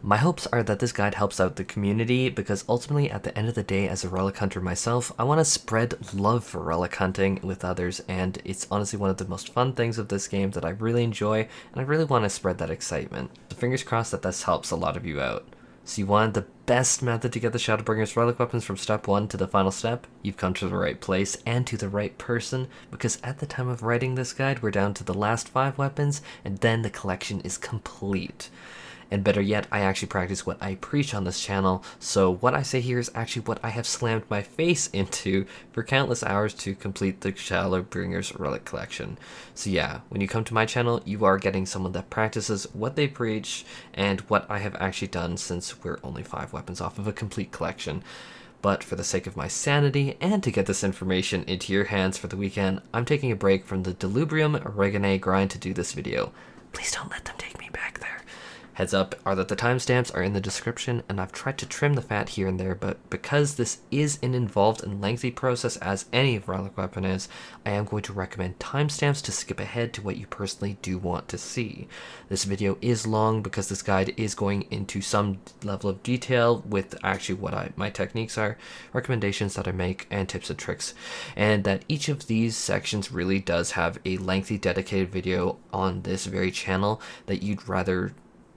My hopes are that this guide helps out the community because ultimately at the end of the day as a relic hunter myself, I want to spread love for relic hunting with others, and it's honestly one of the most fun things of this game that I really enjoy, and I really want to spread that excitement. So fingers crossed that this helps a lot of you out. So you wanted the best method to get the Shadowbringers Relic Weapons from step 1 to the final step? You've come to the right place and to the right person, because at the time of writing this guide, we're down to the last 5 weapons, and then the collection is complete. And better yet, I actually practice what I preach on this channel, so what I say here is actually what I have slammed my face into for countless hours to complete the Shadowbringers Relic collection. So yeah, when you come to my channel, you are getting someone that practices what they preach and what I have actually done, since we're only 5 weapons off of a complete collection. But for the sake of my sanity and to get this information into your hands for the weekend, I'm taking a break from the Shirogane grind to do this video. Please don't let them take me back there. Heads up are that the timestamps are in the description, and I've tried to trim the fat here and there, but because this is an involved and lengthy process as any relic weapon is, I am going to recommend timestamps to skip ahead to what you personally do want to see. This video is long because this guide is going into some level of detail with actually what my techniques are, recommendations that I make, and tips and tricks, and that each of these sections really does have a lengthy dedicated video on this very channel that you'd rather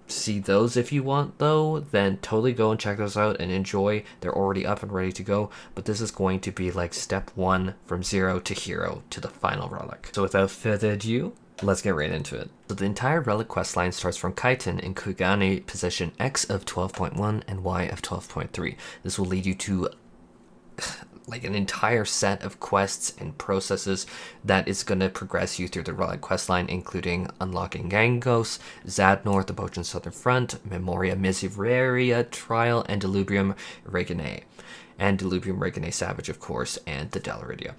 see those if you want, though, then totally go and check those out and enjoy. They're already up and ready to go, but this is going to be like step 1 from 0 to hero to the final relic. So without further ado, let's get right into it. So the entire relic questline starts from Kaiten in Kugane position X of 12.1 and Y of 12.3. This will lead you to like an entire set of quests and processes that is going to progress you through the relic questline, including unlocking Gangos, Zadnor, the Bochan Southern Front, Memoria Miseriaria Trial, and Diluvium Regane. And Diluvium Regane Savage, of course, and the Deliridia.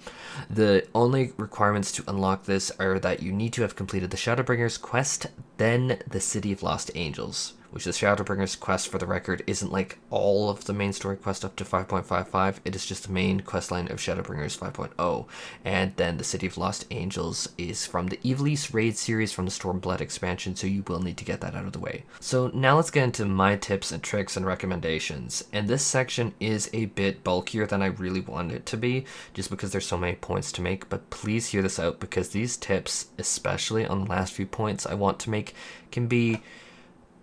The only requirements to unlock this are that you need to have completed the Shadowbringers quest, then the City of Lost Angels, which the Shadowbringers quest, for the record, isn't like all of the main story quest up to 5.55, it is just the main questline of Shadowbringers 5.0, and then the City of Lost Angels is from the Evilise raid series from the Stormblood expansion, so you will need to get that out of the way. So now let's get into my tips and tricks and recommendations, and this section is a bit bulkier than I really wanted it to be, just because there's so many points to make, but please hear this out, because these tips, especially on the last few points I want to make, can be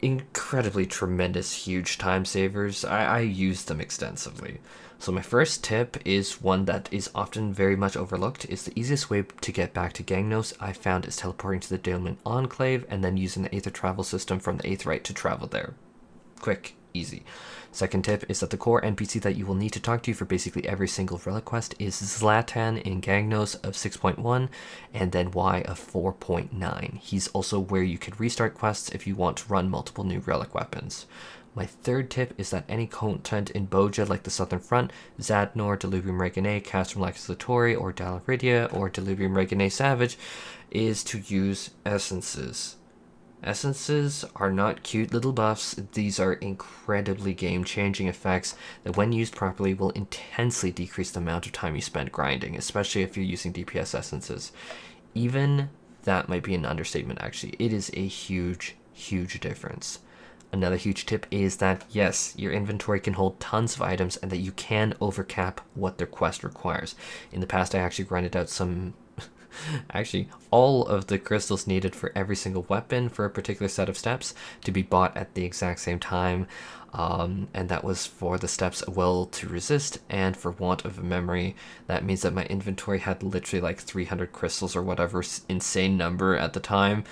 incredibly tremendous, huge time savers. I use them extensively. So my first tip is one that is often very much overlooked. Is the easiest way to get back to Gangnos I found is teleporting to the Daemon Enclave and then using the Aether travel system from the Aetherite to travel there. Quick, easy. Second tip is that the core NPC that you will need to talk to for basically every single relic quest is Zlatan in Gangnos of 6.1 and then Y of 4.9. He's also where you could restart quests if you want to run multiple new relic weapons. My third tip is that any content in Boja like the Southern Front, Zadnor, Diluvium Regane, Castrum Laxatori, or Dalaridia, or Diluvium Regane Savage is to use essences. Essences are not cute little buffs, these are incredibly game-changing effects that when used properly will intensely decrease the amount of time you spend grinding, especially if you're using DPS essences. Even that might be an understatement actually, it is a huge, huge difference. Another huge tip is that yes, your inventory can hold tons of items and that you can overcap what their quest requires. In the past I actually grinded out actually all of the crystals needed for every single weapon for a particular set of steps to be bought at the exact same time, and that was for the steps Will to Resist and for Want of a Memory. That means that my inventory had literally like 300 crystals or whatever insane number at the time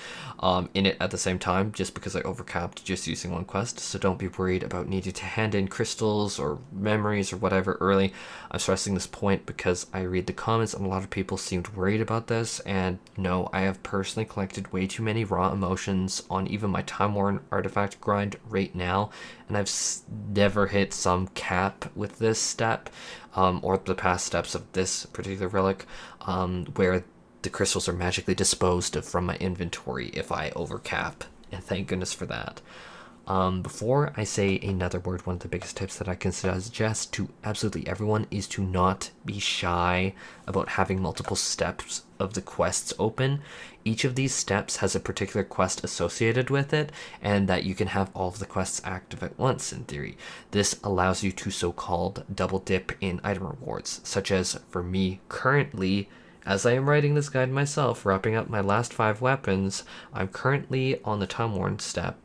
in it at the same time, just because I overcapped just using one quest. So don't be worried about needing to hand in crystals or memories or whatever early. I'm stressing this point because I read the comments and a lot of people seemed worried about this, and no, I have personally collected way too many raw emotions on even my Time Worn artifact grind right now, and I've never hit some cap with this step or the past steps of this particular relic where the crystals are magically disposed of from my inventory if I overcap, and thank goodness for that. Before I say another word, one of the biggest tips that I can suggest to absolutely everyone is to not be shy about having multiple steps of the quests open. Each of these steps has a particular quest associated with it, and that you can have all of the quests active at once in theory. This allows you to so-called double dip in item rewards, such as for me currently, as I am writing this guide myself, wrapping up my last 5 weapons, I'm currently on the Time Worn step.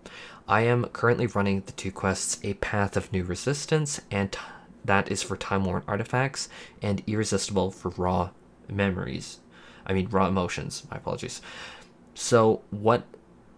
I am currently running the 2 quests, A Path of New Resistance, and that is for Time Worn artifacts, and Irresistible for raw memories. Raw emotions, my apologies. So what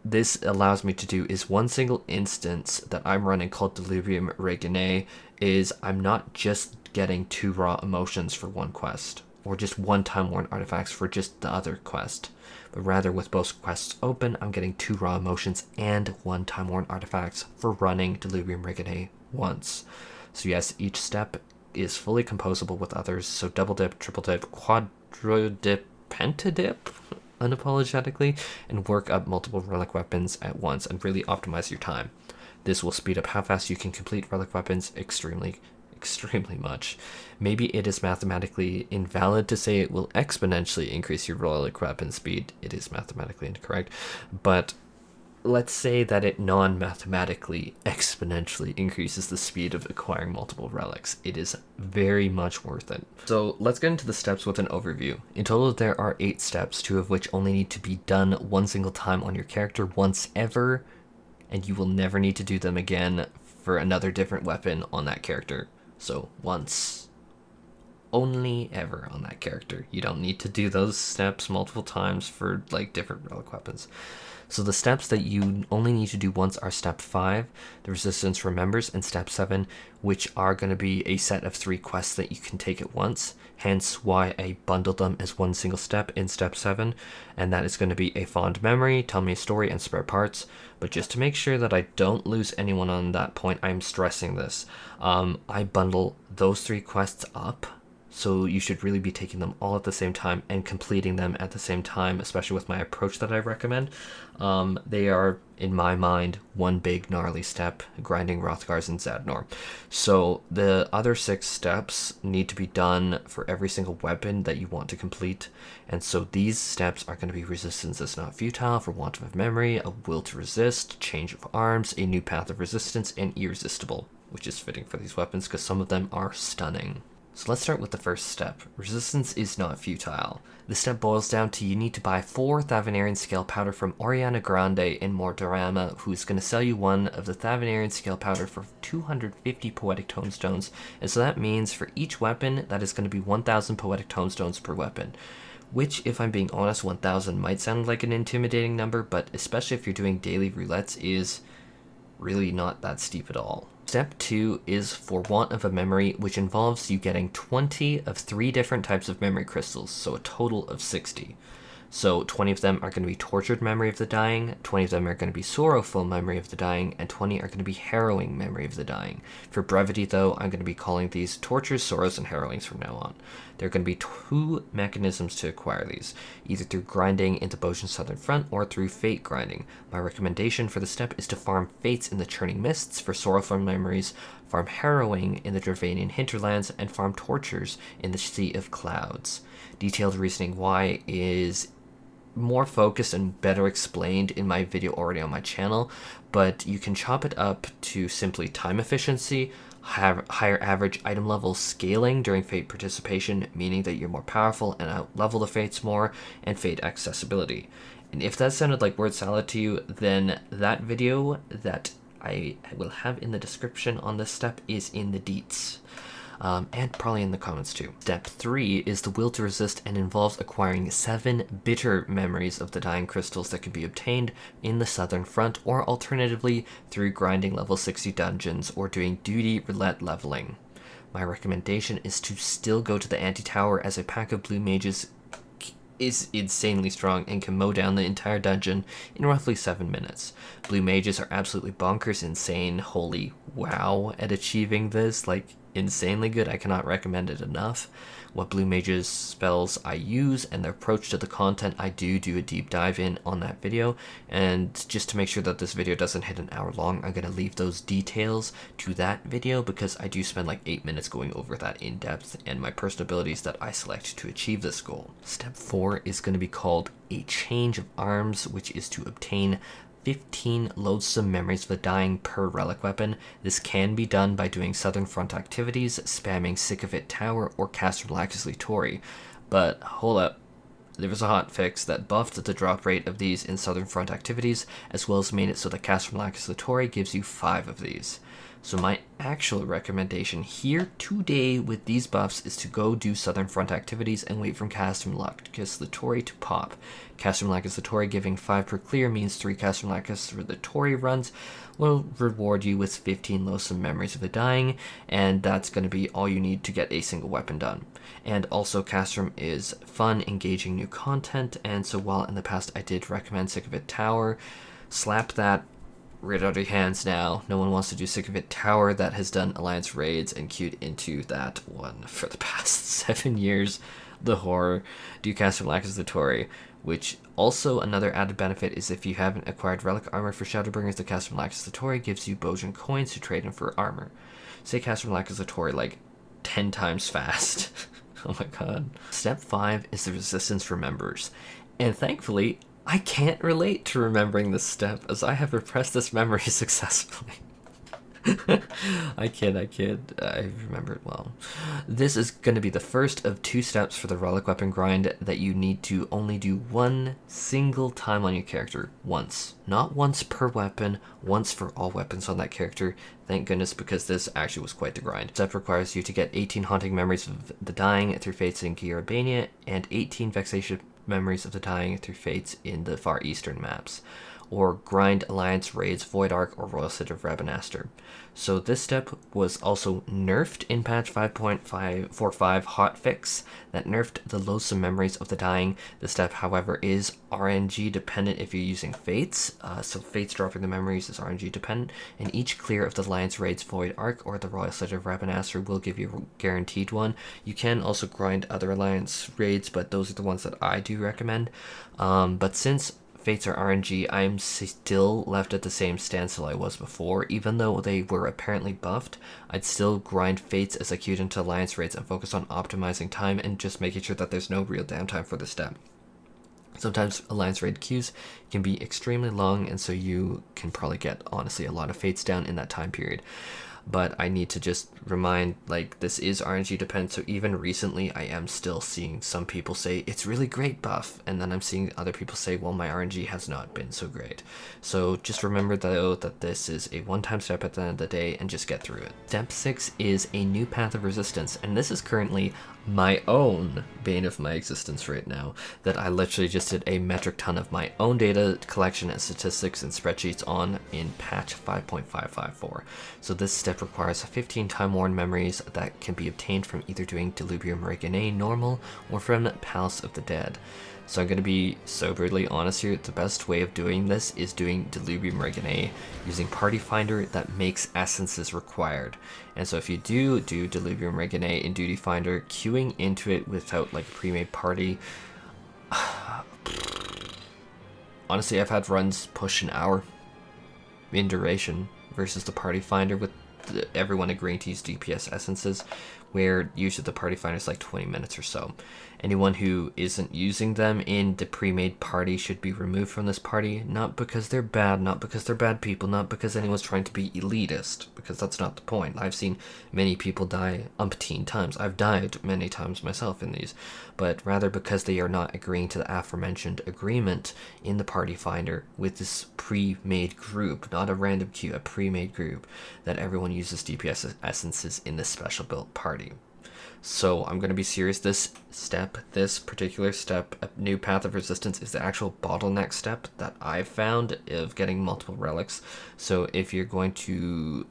this allows me to do is one single instance that I'm running called Delirium Regane is I'm not just getting 2 raw emotions for one quest, or just 1 Time Worn artifacts for just the other quest, but rather with both quests open, I'm getting 2 raw emotions and 1 Time Worn artifacts for running Delirium Regane once. So yes, each step is fully composable with others, so double dip, triple dip, quadru dip, pentadip, unapologetically, and work up multiple relic weapons at once and really optimize your time. This will speed up how fast you can complete relic weapons extremely much. Maybe it is mathematically invalid to say it will exponentially increase your relic weapon speed. It is mathematically incorrect, but let's say that it non-mathematically exponentially increases the speed of acquiring multiple relics. It is very much worth it. So let's get into the steps with an overview. In total, there are 8 steps, 2 of which only need to be done one single time on your character once ever, and you will never need to do them again for another different weapon on that character. So once only ever on that character. You don't need to do those steps multiple times for like different relic weapons. So the steps that you only need to do once are step 5, the resistance remembers, and step 7, which are going to be a set of 3 quests that you can take at once, hence why I bundled them as one single step in step 7, and that is going to be a fond memory, tell me a story, and spare parts. But just to make sure that I don't lose anyone on that point, I'm stressing this. I bundle those 3 quests up, so you should really be taking them all at the same time and completing them at the same time, especially with my approach that I recommend. They are, in my mind, one big gnarly step, grinding Rothgars and Zadnor. So the other 6 steps need to be done for every single weapon that you want to complete. And so these steps are going to be resistance is not futile, for want of memory, a will to resist, change of arms, a new path of resistance, and irresistible, which is fitting for these weapons because some of them are stunning. So let's start with the first step. Resistance is not futile. This step boils down to you need to buy 4 Thavenarian scale powder from Oriana Grande in Mordorama, who's going to sell you one of the Thavenarian scale powder for 250 poetic tonestones, and so that means for each weapon that is going to be 1,000 poetic tonestones per weapon. Which, if I'm being honest, 1,000 might sound like an intimidating number, but especially if you're doing daily roulettes, is really not that steep at all. Step 2 is for want of a memory, which involves you getting 20 of 3 different types of memory crystals, so a total of 60. So 20 of them are going to be tortured memory of the dying, 20 of them are going to be sorrowful memory of the dying, and 20 are going to be harrowing memory of the dying. For brevity though, I'm going to be calling these tortures, sorrows, and harrowings from now on. There are going to be 2 mechanisms to acquire these, either through grinding into Boshen's Southern Front or through fate grinding. My recommendation for the step is to farm fates in the Churning Mists for sorrowful memories, farm harrowing in the Dravanian hinterlands, and farm tortures in the Sea of Clouds. Detailed reasoning why is more focused and better explained in my video already on my channel, but you can chop it up to simply time efficiency, higher average item level scaling during fate participation, meaning that you're more powerful and out level the fates more, and fate accessibility. And if that sounded like word salad to you, then that video that I will have in the description on this step is in the deets. And probably in the comments too. Step 3 is the will to resist and involves acquiring 7 bitter memories of the dying crystals that can be obtained in the Southern Front, or alternatively through grinding level 60 dungeons or doing duty roulette leveling. My recommendation is to still go to the anti-tower, as a pack of blue mages is insanely strong and can mow down the entire dungeon in roughly 7 minutes. Blue mages are absolutely bonkers insane, holy wow at achieving this, like insanely good. I cannot recommend it enough. What blue mages spells I use and their approach to the content, I do a deep dive in on that video. And just to make sure that this video doesn't hit an hour long, I'm going to leave those details to that video, because I do spend like 8 minutes going over that in depth and my personal abilities that I select to achieve this goal. Step 4 is going to be called a change of arms, which is to obtain 15 loathsome memories of the dying per relic weapon. This can be done by doing Southern Front activities, spamming Sick of It Tower, or cast Relaxously Tory. But hold up, there was a hot fix that buffed the drop rate of these in Southern Front activities, as well as made it so that cast Relaxously Tory gives you 5 of these. So my actual recommendation here today with these buffs is to go do Southern Front activities and wait for Custom Relaxory to pop. Custom Relaxory giving 5 per clear means 3 Custom Relaxory runs will reward you with 15 loathsome memories of the dying, and that's going to be all you need to get a single weapon done. And also Castrum is fun, engaging new content, and so while in the past I did recommend Sick of It Tower, slap that right out of your hands now. No one wants to do Sick of It Tower that has done Alliance raids and queued into that one for the past 7 years. The horror. Do Cast Relaxory, which also another added benefit is if you haven't acquired relic armor for Shadowbringers, the Cast Relaxory gives you Bojan coins to trade in for armor. Say Cast Relaxory like 10 times fast. Oh my god. Step 5 is the Resistance Remembers. And thankfully, I can't relate to remembering this step, as I have repressed this memory successfully. I kid, I remember it well. This is going to be the first of 2 steps for the relic weapon grind that you need to only do one single time on your character. Once. Not once per weapon, once for all weapons on that character. Thank goodness, because this actually was quite the grind. Step requires you to get 18 Haunting Memories of the Dying through Fates in Albania, and 18 Vexation Memories of the Dying through Fates in the Far Eastern maps, or grind Alliance raids Void Ark or Royal City of Rabanastre. So this step was also nerfed in patch 5.45 hotfix that nerfed the loathsome memories of the dying. The step, however, is RNG dependent if you're using Fates. So Fates dropping the memories is RNG dependent, and each clear of the Alliance raids Void Ark or the Royal City of Rabanastre will give you a guaranteed one. You can also grind other Alliance raids, but those are the ones that I do recommend. But since Fates are RNG, I'm still left at the same standstill I was before. Even though they were apparently buffed, I'd still grind Fates as I queued into Alliance raids and focus on optimizing time and just making sure that there's no real downtime for the step. Sometimes Alliance raid queues can be extremely long, and so you can probably get, honestly, a lot of Fates down in that time period. But I need to just remind, like, this is RNG dependent, so even recently I am still seeing some people say it's really great buff, and then I'm seeing other people say, well, my RNG has not been so great. So just remember though that this is a one-time step at the end of the day, and just get through it. Step 6 is a new path of resistance, and this is currently my own bane of my existence right now, that I literally just did a metric ton of my own data collection and statistics and spreadsheets on in patch 5.554. So this step requires 15 time-worn memories that can be obtained from either doing Diluvium Regane normal or from Palace of the Dead. So I'm going to be soberly honest here, the best way of doing this is doing Diluvium Regane using Party Finder that makes essences required. And so if you do Diluvium Regane in Duty Finder, queuing into it without like a pre-made party, honestly I've had runs push an hour in duration versus the Party Finder with everyone agreeing to use DPS essences, where usually the Party Finder is like 20 minutes or so. Anyone who isn't using them in the pre-made party should be removed from this party, not because they're bad, not because they're bad people, not because anyone's trying to be elitist, because that's not the point. I've seen many people die umpteen times. I've died many times myself in these, but rather because they are not agreeing to the aforementioned agreement in the Party Finder with this pre-made group, not a random queue, a pre-made group, that everyone uses DPS essences in this special built party. So I'm going to be serious, this particular step, a new path of resistance, is the actual bottleneck step that I've found of getting multiple relics. So if you're going to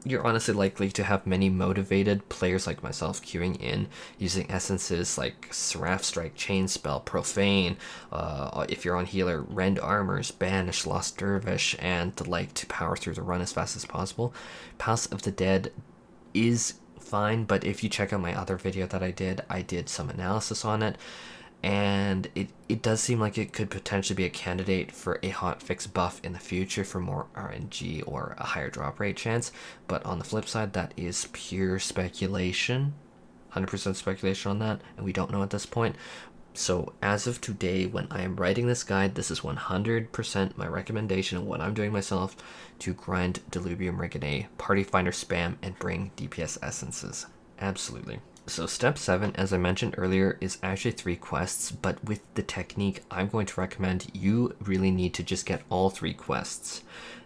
you're honestly likely to have many motivated players like myself queuing in using essences like Seraph Strike, Chain Spell, Profane, if you're on healer, Rend Armors, Banish, Lost Dervish, and the like to power through the run as fast as possible. Pass of the Dead is fine, but if you check out my other video that I did some analysis on it, and it does seem like it could potentially be a candidate for a hotfix buff in the future for more RNG or a higher drop rate chance. But on the flip side, that is pure speculation, 100% speculation on that, and we don't know at this point. So as of today, when I am writing this guide, this is 100% my recommendation of what I'm doing myself to grind Diluvium Rigane, Party Finder spam, and bring DPS essences. Absolutely. So step 7, as I mentioned earlier, is actually 3 quests, but with the technique I'm going to recommend, you really need to just get all 3 quests.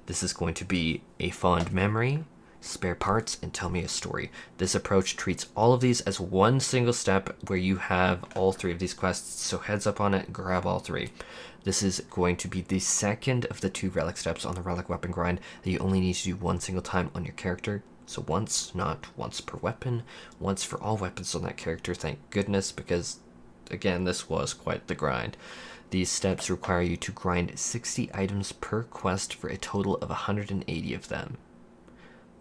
This is going to be A Fond Memory, Spare Parts, and Tell Me a Story. This approach treats all of these as one single step where you have all 3 of these quests, so heads up on it, grab all 3. This is going to be the second of the 2 relic steps on the relic weapon grind that you only need to do one single time on your character. So once, not once per weapon, once for all weapons on that character, thank goodness, because again, this was quite the grind. These steps require you to grind 60 items per quest for a total of 180 of them.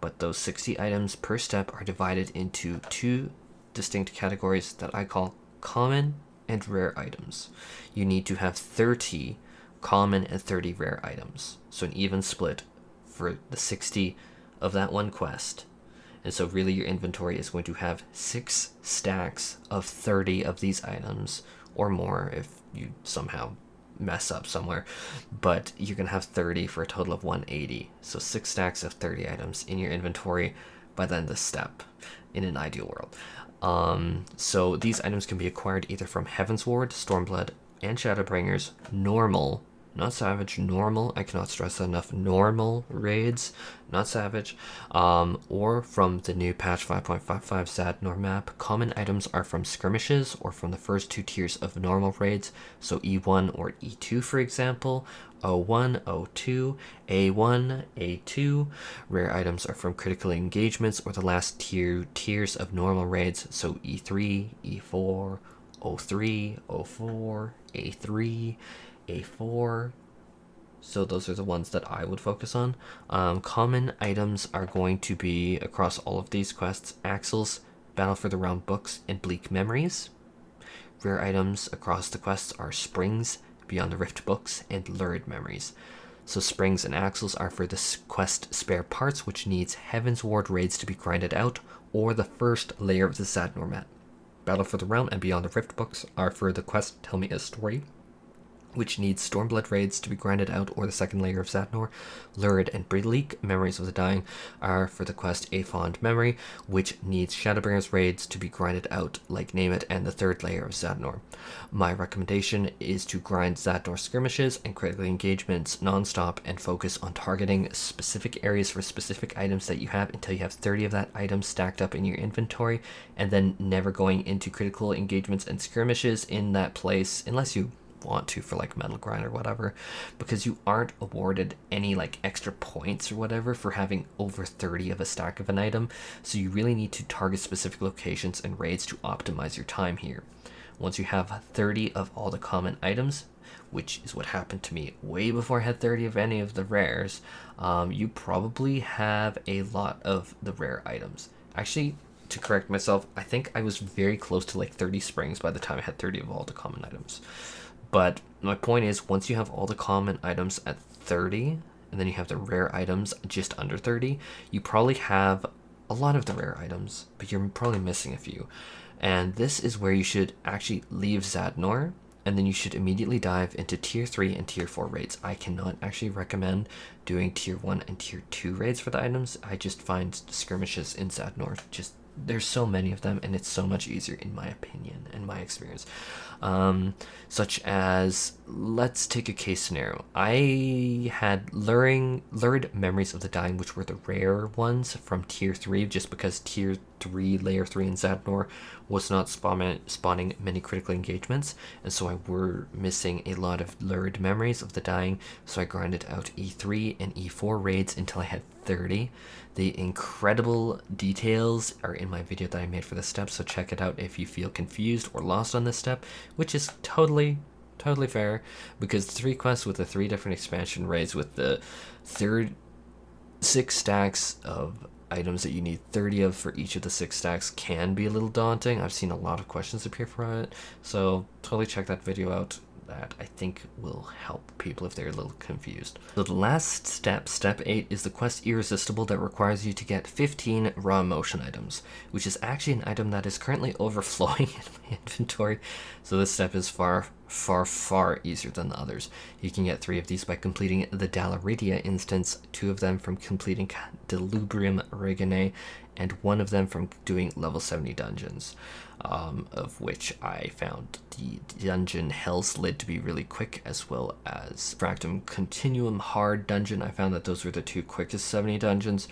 But those 60 items per step are divided into 2 distinct categories that I call common and rare items. You need to have 30 common and 30 rare items, so an even split for the 60 of that one quest. And so really your inventory is going to have 6 stacks of 30 of these items, or more if you somehow mess up somewhere, but you're gonna have 30 for a total of 180. So 6 stacks of 30 items in your inventory by the end of the step, in an ideal world. So these items can be acquired either from Heavensward, Stormblood, and Shadowbringers normal, not savage, normal, I cannot stress that enough, normal raids, not savage, or from the new patch 5.55 Zadnor map. Common items are from skirmishes or from the first 2 tiers of normal raids, so E1 or E2 for example, O1, O2, A1, A2. Rare items are from critical engagements or the last tiers of normal raids, so E3, E4, O3, O4, A3, A4. So those are the ones that I would focus on. Common items are going to be, across all of these quests, Axles, Battle for the Realm books, and Bleak Memories. Rare items across the quests are Springs, Beyond the Rift books, and Lurid Memories. So Springs and Axles are for the quest Spare Parts, which needs Heavensward raids to be grinded out, or the first layer of the Zadnor map. Battle for the Realm and Beyond the Rift books are for the quest Tell Me a Story, which needs Stormblood raids to be grinded out, or the second layer of Zadnor. Lurid and Bleak Memories of the Dying are for the quest A Fond Memory, which needs Shadowbringers raids to be grinded out, like Name It, and the third layer of Zadnor. My recommendation is to grind Zadnor skirmishes and critical engagements non-stop and focus on targeting specific areas for specific items that you have until you have 30 of that item stacked up in your inventory, and then never going into critical engagements and skirmishes in that place unless you want to for like metal grind or whatever, because you aren't awarded any like extra points or whatever for having over 30 of a stack of an item. So you really need to target specific locations and raids to optimize your time here. Once you have 30 of all the common items, which is what happened to me way before I had 30 of any of the rares, you probably have a lot of the rare items. Actually, to correct myself, I think I was very close to like 30 springs by the time I had 30 of all the common items. But my point is, once you have all the common items at 30, and then you have the rare items just under 30, you probably have a lot of the rare items, but you're probably missing a few. And this is where you should actually leave Zadnor, and then you should immediately dive into Tier 3 and Tier 4 raids. I cannot actually recommend doing Tier 1 and Tier 2 raids for the items. I just find skirmishes in Zadnor just, there's so many of them, and it's so much easier in my opinion and my experience. Such as, let's take a case scenario. I had Lurid Memories of the Dying, which were the rare ones from Tier 3, just because Tier layer 3 in Zadnor was not spawning many critical engagements, and so I were missing a lot of lurid memories of the dying, so I grinded out E3 and E4 raids until I had 30. The incredible details are in my video that I made for this step, so check it out if you feel confused or lost on this step, which is totally fair, because 3 quests with the 3 different expansion raids with the 6 stacks of items that you need 30 of for each of the 6 stacks can be a little daunting. I've seen a lot of questions appear for it, so totally check that video out. That I think will help people if they're a little confused. So the last step, step 8, is the quest Irresistible, that requires you to get 15 raw emotion items, which is actually an item that is currently overflowing in my inventory. So this step is far easier than the others. You can get 3 of these by completing the Dalaridia instance, 2 of them from completing Delubrium Regane, and 1 of them from doing level 70 dungeons, of which I found the dungeon Hell's Lid to be really quick, as well as Fractum Continuum Hard dungeon. I found that those were the 2 quickest 70 dungeons,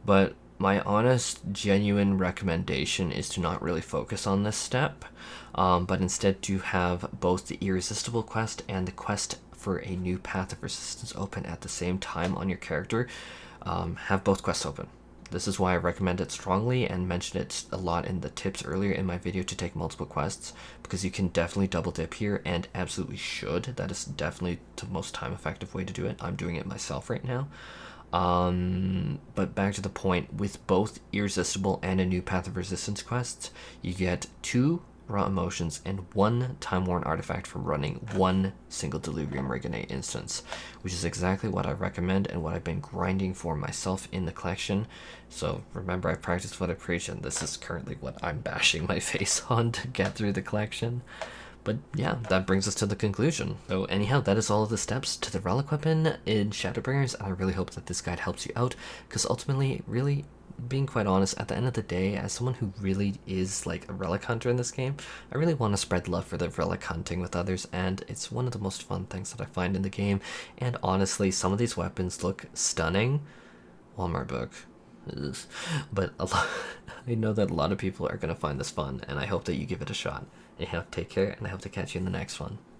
but my honest, genuine recommendation is to not really focus on this step, but instead to have both the Irresistible quest and the quest for a new Path of Resistance open at the same time on your character. Have both quests open. This is why I recommend it strongly and mentioned it a lot in the tips earlier in my video to take multiple quests, because you can definitely double dip here, and absolutely should. That is definitely the most time effective way to do it. I'm doing it myself right now. But back to the point, with both Irresistible and a new Path of Resistance quests, you get 2 raw emotions and 1 time-worn artifact from running 1 single Delubrium Regane instance, which is exactly what I recommend and what I've been grinding for myself in the collection. So remember, I practice what I preach, and this is currently what I'm bashing my face on to get through the collection. But yeah, that brings us to the conclusion. So anyhow, that is all of the steps to the relic weapon in Shadowbringers, and I really hope that this guide helps you out, because ultimately, really, being quite honest, at the end of the day, as someone who really is like a relic hunter in this game, I really want to spread love for the relic hunting with others, and it's one of the most fun things that I find in the game. And honestly, some of these weapons look stunning. Walmart book. Ugh. But I know that a lot of people are going to find this fun, and I hope that you give it a shot. Anyhow, take care, and I hope to catch you in the next one.